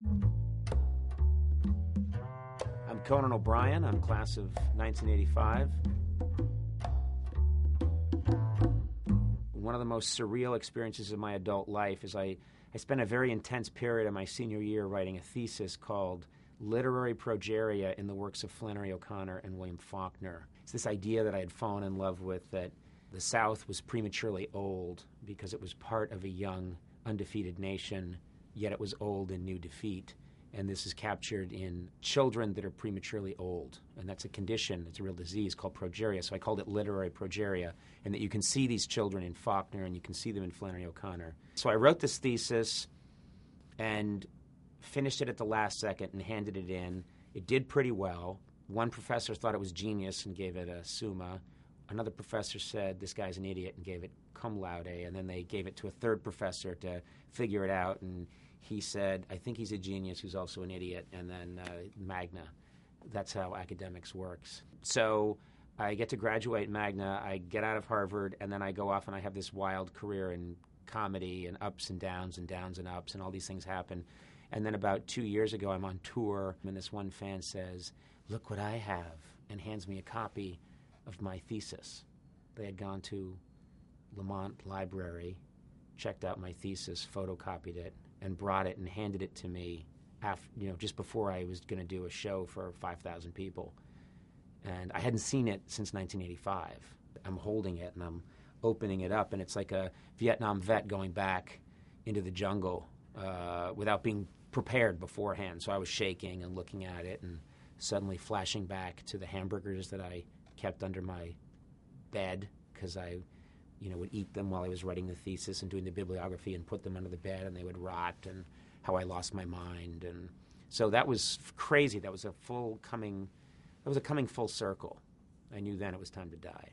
I'm Conan O'Brien. I'm class of 1985. One of the most surreal experiences of my adult life is I spent a very intense period of my senior year writing a thesis called Literary Progeria in the Works of Flannery O'Connor and William Faulkner. It's this idea that I had fallen in love with, that the South was prematurely old because it was part of a young, undefeated nation, yet it was old in new defeat. And this is captured in children that are prematurely old. And that's a condition, it's a real disease called progeria. So I called it literary progeria, and that you can see these children in Faulkner and you can see them in Flannery O'Connor. So I wrote this thesis and finished it at the last second and handed it in. It did pretty well. One professor thought it was genius and gave it a summa. Another professor said, this guy's an idiot, and gave it cum laude. And then they gave it to a third professor to figure it out, and he said, I think he's a genius who's also an idiot, and then Magna. That's how academics works. So I get to graduate Magna, I get out of Harvard, and then I go off and I have this wild career in comedy and ups and downs and ups, and all these things happen. And then about 2 years ago, I'm on tour, and this one fan says, look what I have, and hands me a copy of my thesis. They had gone to Lamont Library, checked out my thesis, photocopied it, and brought it and handed it to me after, just before I was going to do a show for 5,000 people. And I hadn't seen it since 1985. I'm holding it and I'm opening it up, and it's like a Vietnam vet going back into the jungle without being prepared beforehand. So I was shaking and looking at it and suddenly flashing back to the hamburgers that I kept under my bed because I would eat them while I was writing the thesis and doing the bibliography and put them under the bed and they would rot, and how I lost my mind. And so that was crazy. That was a coming full circle. I knew then it was time to die.